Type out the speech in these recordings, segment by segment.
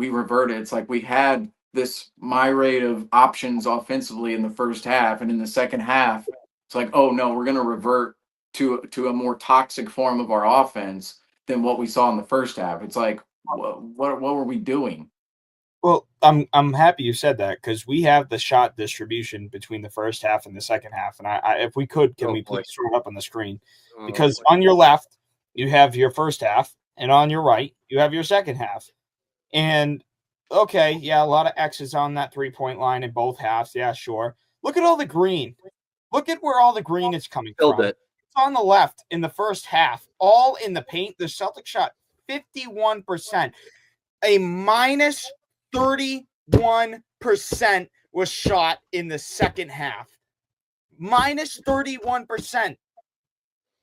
we reverted. It's like we had this myriad of options offensively in the first half, and in the second half, it's like, oh no, we're going to revert to a more toxic form of our offense than what we saw in the first half. It's like, what were we doing? Well, I'm happy you said that because we have the shot distribution between the first half and the second half, and I if we could, can we please throw it up on the screen? Because on your left you have your first half, and on your right you have your second half, and okay, yeah, a lot of X's on that 3-point line in both halves. Yeah, sure. Look at all the green. Look at where all the green is coming from. It's on the left in the first half, all in the paint. The Celtics shot 51%, a minus 31% was shot in the second half. Minus 31%.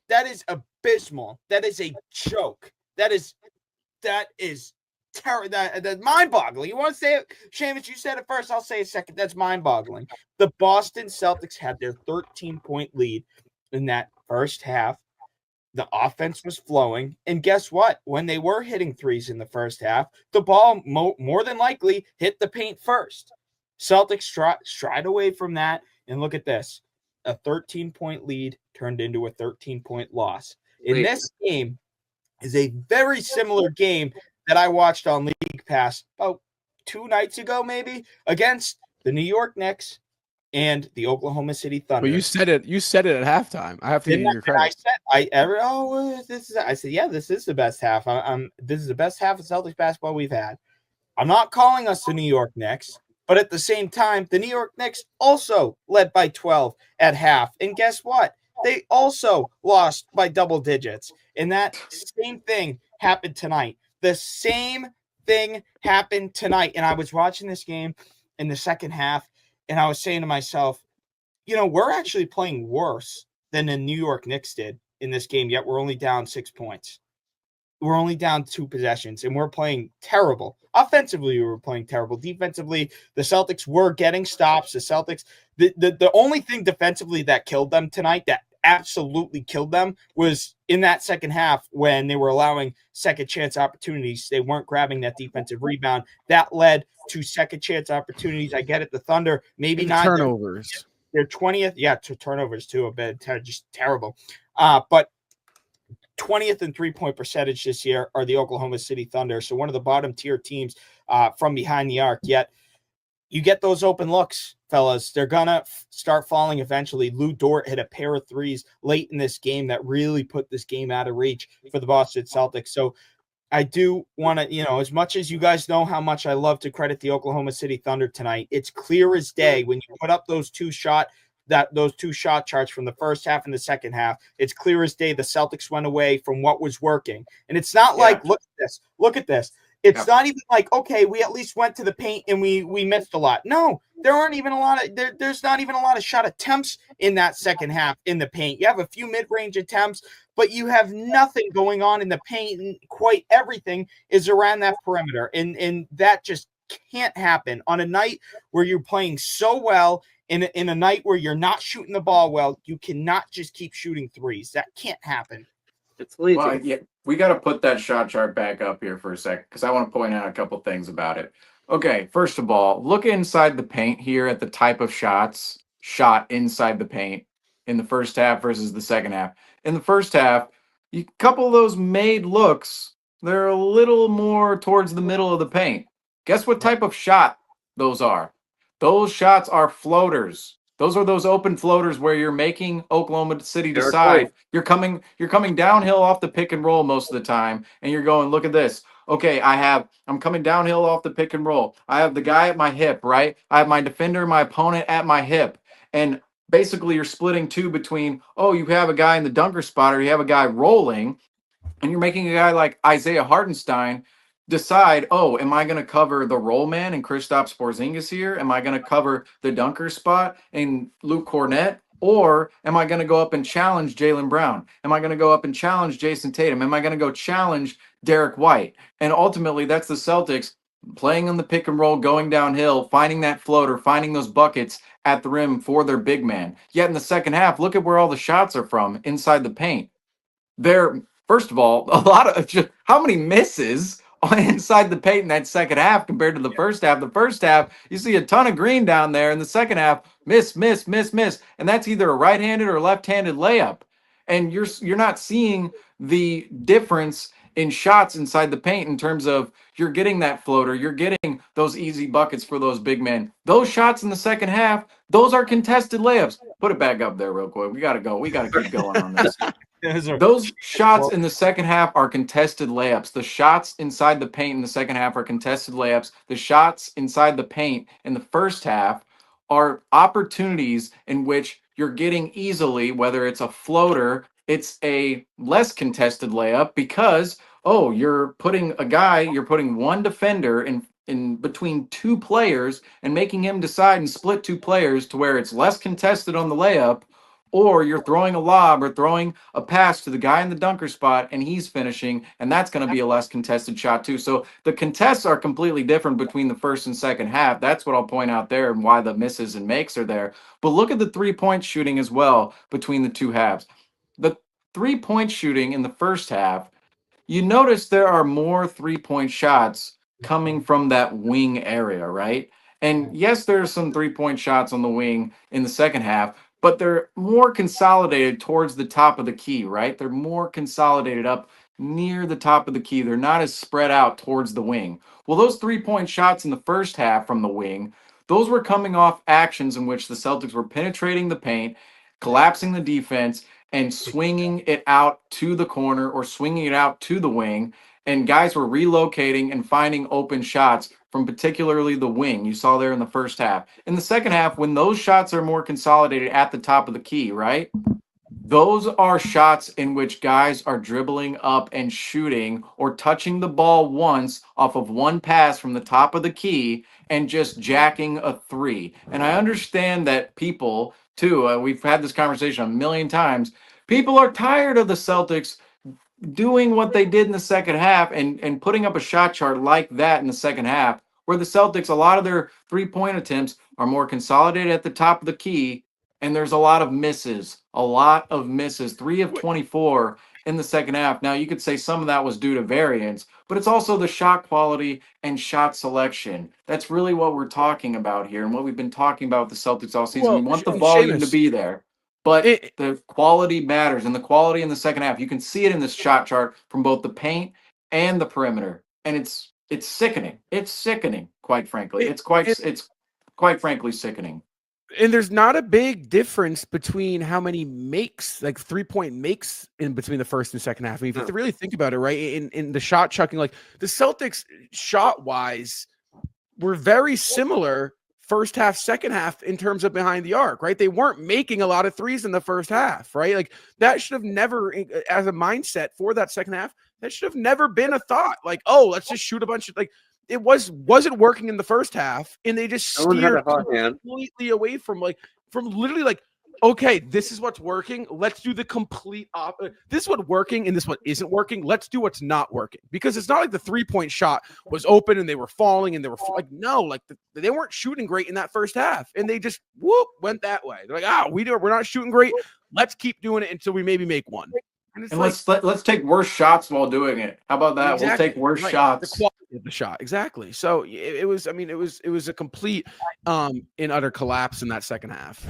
That is abysmal. That is a joke. That is terrible. That's mind-boggling. You want to say it? Seamus, you said it first. I'll say it second. That's mind-boggling. The Boston Celtics had their 13-point lead in that first half. The offense was flowing, and guess what? When they were hitting threes in the first half, the ball more than likely hit the paint first. Celtics stride away from that, and look at this. A 13-point lead turned into a 13-point loss. And this game is a very similar game that I watched on League Pass about 2 nights ago, maybe, against the New York Knicks and the Oklahoma City Thunder. But you said it at halftime. I have to give you your credit. I said, yeah, this is the best half. This is the best half of Celtics basketball we've had. I'm not calling us the New York Knicks, but at the same time, the New York Knicks also led by 12 at half. And guess what? They also lost by double digits. And that same thing happened tonight. The same thing happened tonight. And I was watching this game in the second half, and I was saying to myself, we're actually playing worse than the New York Knicks did in this game, yet we're only down 6 points. We're only down 2 possessions, and we're playing terrible. Offensively, we were playing terrible. Defensively, the Celtics were getting stops. The Celtics, the only thing defensively that killed them tonight, that absolutely killed them, was in that second half when they were allowing second chance opportunities. They weren't grabbing that defensive rebound. That led to second chance opportunities. I get it. The Thunder, maybe not turnovers. They're 20th. Yeah, to turnovers too, a bit just terrible. But 20th in 3-point percentage this year are the Oklahoma City Thunder. So one of the bottom tier teams from behind the arc. Yet you get those open looks, fellas. They're going to start falling eventually. Lou Dort hit a pair of threes late in this game that really put this game out of reach for the Boston Celtics. So I do want to, as much as you guys know how much I love to credit the Oklahoma City Thunder tonight, it's clear as day when you put up those two shot charts from the first half and the second half. It's clear as day the Celtics went away from what was working. And it's not like, look at this. It's not even like, okay, we at least went to the paint and we missed a lot. No, there aren't even a lot of there's not even a lot of shot attempts in that second half in the paint. You have a few mid-range attempts, but you have nothing going on in the paint, and quite everything is around that perimeter. And that just can't happen on a night where you're playing so well. In a night where you're not shooting the ball well, you cannot just keep shooting threes. That can't happen. It's lazy. Well, yeah, we got to put that shot chart back up here for a second because I want to point out a couple things about it. Okay, first of all, look inside the paint here at the type of shots shot inside the paint in the first half versus the second half. In the first half, a couple of those made looks, they're a little more towards the middle of the paint. Guess what type of shot those are? Those shots are floaters. Those are those open floaters where you're making Oklahoma City decide. You're coming downhill off the pick and roll most of the time, and you're going, look at this. Okay, I'm coming downhill off the pick and roll. I have the guy at my hip, right? I have my defender, my opponent at my hip. And basically you're splitting two between, you have a guy in the dunker spot or you have a guy rolling, and you're making a guy like Isaiah Hartenstein decide, am I going to cover the roll man and Kristaps Porzingis here? Am I going to cover the dunker spot and Luke Cornett? Or am I going to go up and challenge Jaylen Brown? Am I going to go up and challenge Jason Tatum? Am I going to go challenge Derek White? And ultimately, that's the Celtics playing on the pick and roll, going downhill, finding that floater, finding those buckets at the rim for their big man. Yet in the second half, look at where all the shots are from inside the paint. First of all, a lot of how many misses inside the paint in that second half compared to the first half. The first half, you see a ton of green down there. In the second half, miss, miss, miss, miss, and that's either a right-handed or left-handed layup. And you're not seeing the difference in shots inside the paint in terms of you're getting that floater, you're getting those easy buckets for those big men. Those shots in the second half, those are contested layups. Put it back up there real quick. We got to go. We got to keep going on this. Those shots in the second half are contested layups. The shots inside the paint in the second half are contested layups. The shots inside the paint in the first half are opportunities in which you're getting easily, whether it's a floater, it's a less contested layup because, oh, you're putting one defender in between two players and making him decide and split two players to where it's less contested on the layup, or you're throwing a lob or throwing a pass to the guy in the dunker spot and he's finishing, and that's going to be a less contested shot too. So the contests are completely different between the first and second half. That's what I'll point out there and why the misses and makes are there. But look at the 3-point shooting as well between the two halves. The 3-point shooting in the first half, you notice there are more 3-point shots coming from that wing area, right? And yes, there's some 3-point shots on the wing in the second half, but they're more consolidated towards the top of the key, right? They're more consolidated up near the top of the key. They're not as spread out towards the wing. Well, those 3-point shots in the first half from the wing, those were coming off actions in which the Celtics were penetrating the paint, collapsing the defense, and swinging it out to the corner or swinging it out to the wing. And guys were relocating and finding open shots from particularly the wing you saw there in the first half. In the second half, when those shots are more consolidated at the top of the key, right? Those are shots in which guys are dribbling up and shooting or touching the ball once off of one pass from the top of the key and just jacking a three. And I understand that people, too, we've had this conversation a million times. People are tired of the Celtics doing what they did in the second half and putting up a shot chart like that in the second half, where the Celtics, a lot of their 3-point attempts are more consolidated at the top of the key, and there's a lot of misses. 3 of 24 in the second half. Now, you could say some of that was due to variance, but it's also the shot quality and shot selection. That's really what we're talking about here and what we've been talking about with the Celtics all season. We want the volume to be there, but the quality matters, and the quality in the second half, you can see it in this shot chart from both the paint and the perimeter, and it's sickening. It's sickening, quite frankly. It's quite frankly sickening. And there's not a big difference between how many makes, like 3-point makes, in between the first and second half. I mean, if you really think about it, right, in the shot chucking, like the Celtics shot wise were very similar first half, second half in terms of behind the arc, right? They weren't making a lot of threes in the first half, right? Like that should have never, as a mindset for that second half, that should have never been a thought. Like, oh, let's just shoot a bunch of, like, it wasn't working in the first half, and they just steered completely away from literally like, okay, this is what's working. Let's do the complete opposite. This is what's working, and this one isn't working. Let's do what's not working, because it's not like the 3-point shot was open and they were falling and they were like, no, like they weren't shooting great in that first half, and they just went that way. They're like, we're not shooting great. Let's keep doing it until we maybe make one. And let's take worse shots while doing it. How about that? Exactly. We'll take worse shots. The quality of the shot, exactly. So it was a complete and utter collapse in that second half.